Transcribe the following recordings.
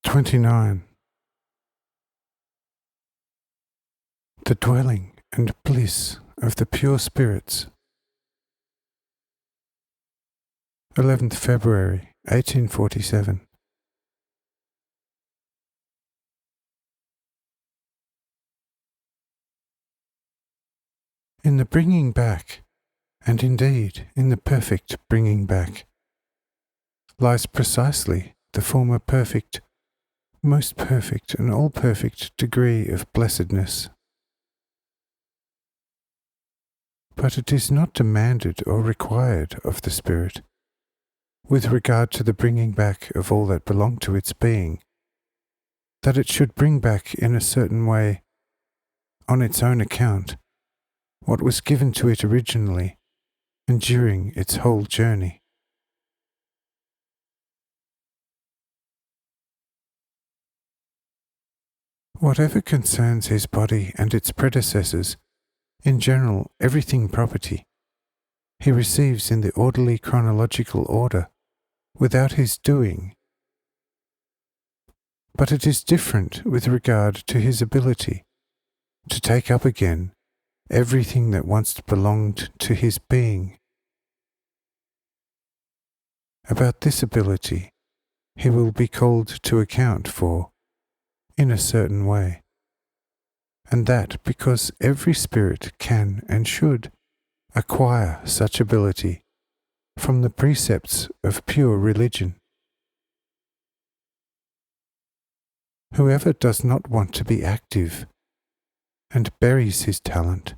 29. The dwelling and bliss of the pure spirits. 11th February 1847. In the bringing back, and indeed in the perfect bringing back, lies precisely the former perfect, most perfect and all-perfect degree of blessedness. But it is not demanded or required of the Spirit, with regard to the bringing back of all that belonged to its being, that it should bring back in a certain way, on its own account, what was given to it originally and during its whole journey. Whatever concerns his body and its predecessors, in general everything property, he receives in the orderly chronological order, without his doing. But it is different with regard to his ability to take up again everything that once belonged to his being. About this ability he will be called to account for in a certain way, and that because every spirit can and should acquire such ability from the precepts of pure religion. Whoever does not want to be active and buries his talent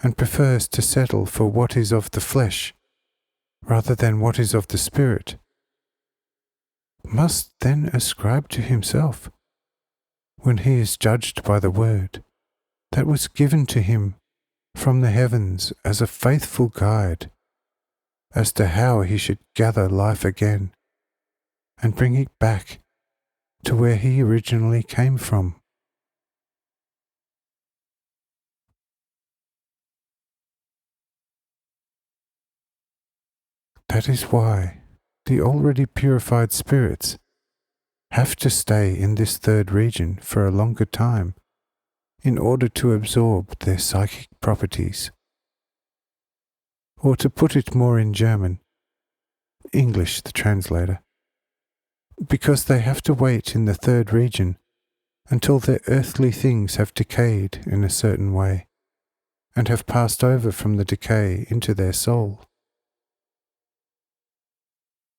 and prefers to settle for what is of the flesh rather than what is of the spirit, must then ascribe to himself, when he is judged by the word that was given to him from the heavens as a faithful guide, as to how he should gather life again and bring it back to where he originally came from. That is why the already purified spirits have to stay in this third region for a longer time in order to absorb their psychic properties. Or to put it more in German, English the translator, because they have to wait in the third region until their earthly things have decayed in a certain way and have passed over from the decay into their soul.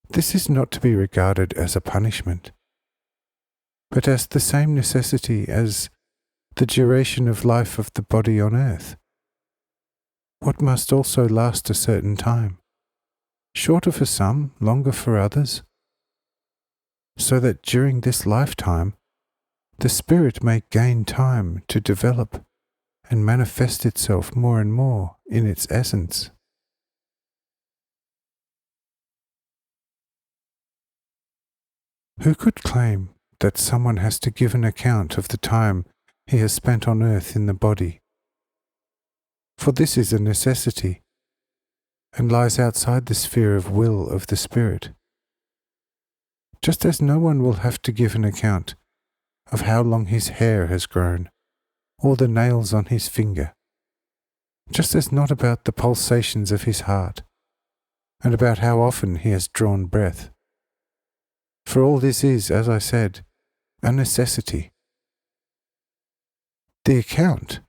This is not to be regarded as a punishment, but as the same necessity as the duration of life of the body on earth, what must also last a certain time, shorter for some, longer for others, so that during this lifetime the spirit may gain time to develop and manifest itself more and more in its essence. Who could claim that someone has to give an account of the time he has spent on earth in the body? For this is a necessity, and lies outside the sphere of will of the spirit. Just as no one will have to give an account of how long his hair has grown, or the nails on his finger, just as not about the pulsations of his heart, and about how often he has drawn breath. For all this is, as I said, a necessity. The account,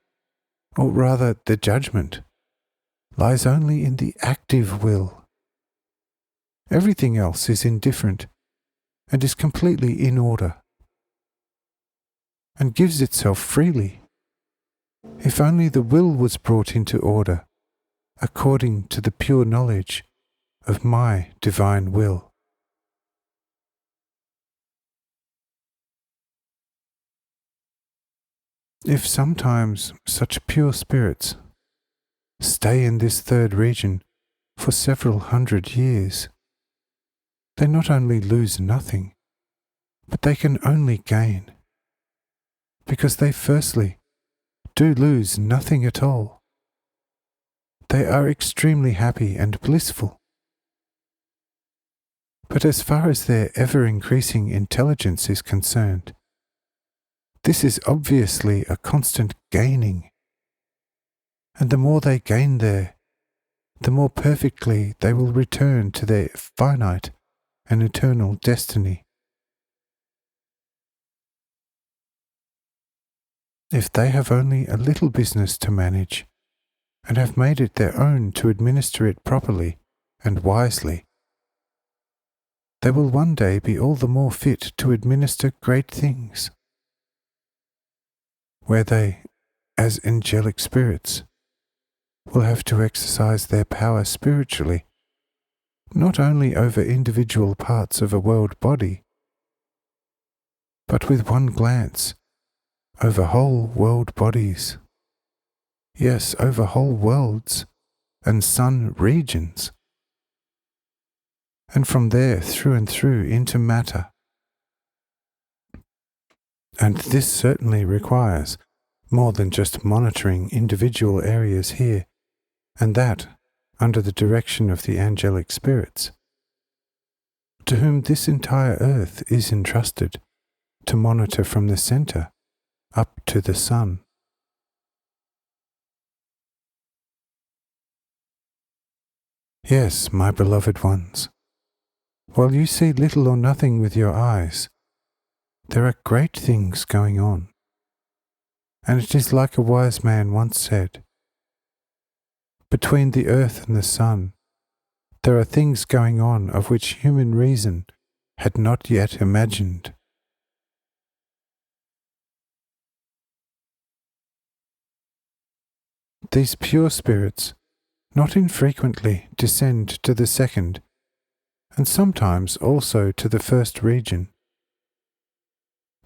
or rather the judgment, lies only in the active will. Everything else is indifferent and is completely in order, and gives itself freely, if only the will was brought into order according to the pure knowledge of my divine will. If sometimes such pure spirits stay in this third region for several hundred years, they not only lose nothing, but they can only gain, because they firstly do lose nothing at all. They are extremely happy and blissful. But as far as their ever-increasing intelligence is concerned, this is obviously a constant gaining, and the more they gain there, the more perfectly they will return to their finite and eternal destiny. If they have only a little business to manage, and have made it their own to administer it properly and wisely, they will one day be all the more fit to administer great things, where they, as angelic spirits, will have to exercise their power spiritually, not only over individual parts of a world body, but with one glance over whole world bodies, yes, over whole worlds and sun regions, and from there through and through into matter. And this certainly requires more than just monitoring individual areas here, and that under the direction of the angelic spirits, to whom this entire earth is entrusted to monitor from the centre up to the sun. Yes, my beloved ones, while you see little or nothing with your eyes, there are great things going on. And it is like a wise man once said, between the earth and the sun, there are things going on of which human reason had not yet imagined. These pure spirits not infrequently descend to the second, and sometimes also to the first region.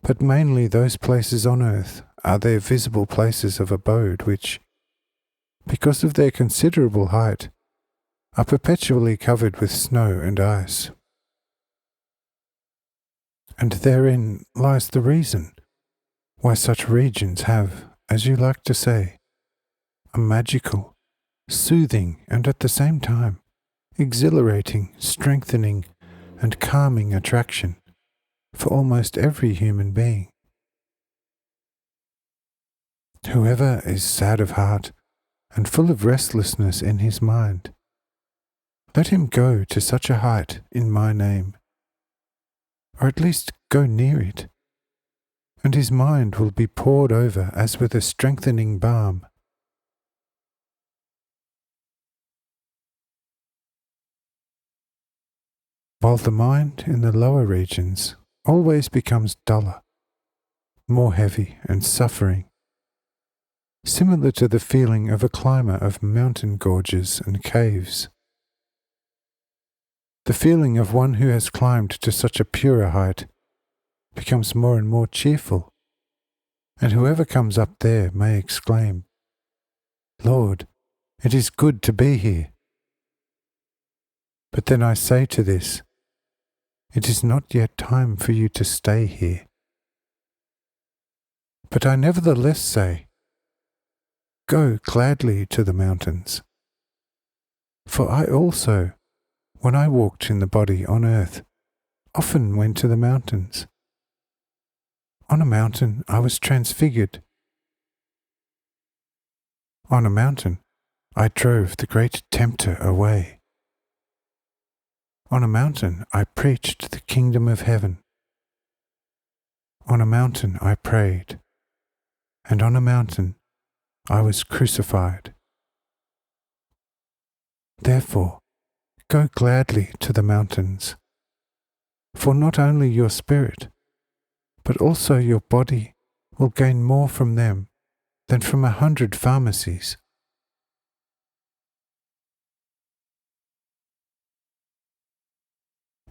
But mainly those places on earth are their visible places of abode which, because of their considerable height, are perpetually covered with snow and ice. And therein lies the reason why such regions have, as you like to say, a magical, soothing, and at the same time exhilarating, strengthening, and calming attraction for almost every human being. Whoever is sad of heart and full of restlessness in his mind, let him go to such a height in my name, or at least go near it, and his mind will be poured over as with a strengthening balm. While the mind in the lower regions always becomes duller, more heavy and suffering, similar to the feeling of a climber of mountain gorges and caves. The feeling of one who has climbed to such a purer height becomes more and more cheerful, and whoever comes up there may exclaim, "Lord, it is good to be here." But then I say to this, it is not yet time for you to stay here. But I nevertheless say, go gladly to the mountains. For I also, when I walked in the body on earth, often went to the mountains. On a mountain I was transfigured. On a mountain I drove the great tempter away. On a mountain I preached the kingdom of heaven. On a mountain I prayed, and on a mountain I was crucified. Therefore, go gladly to the mountains, for not only your spirit, but also your body will gain more from them than from 100 pharmacies.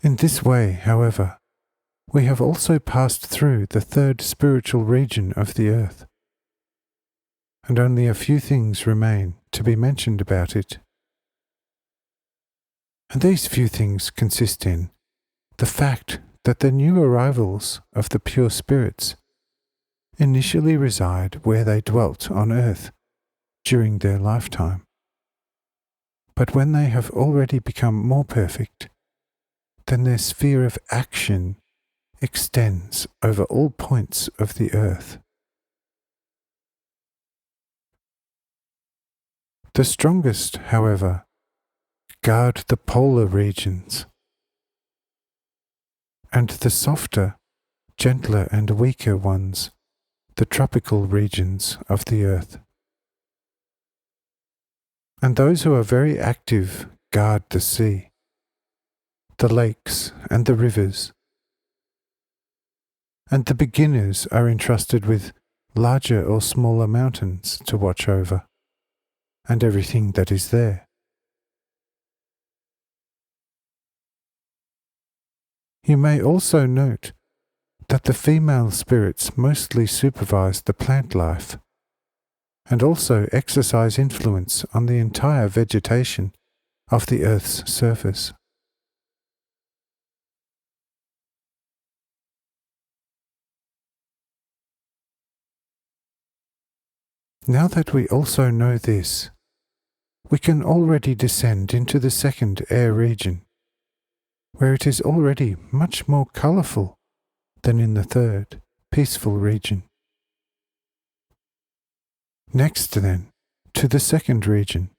In this way, however, we have also passed through the third spiritual region of the earth, and only a few things remain to be mentioned about it. And these few things consist in the fact that the new arrivals of the pure spirits initially reside where they dwelt on earth during their lifetime. But when they have already become more perfect, then their sphere of action extends over all points of the earth. The strongest, however, guard the polar regions, and the softer, gentler and weaker ones, the tropical regions of the earth. And those who are very active guard the sea, the lakes and the rivers, and the beginners are entrusted with larger or smaller mountains to watch over, and everything that is there. You may also note that the female spirits mostly supervise the plant life, and also exercise influence on the entire vegetation of the earth's surface. Now that we also know this, we can already descend into the second air region, where it is already much more colourful than in the third, peaceful region. Next then, to the second region,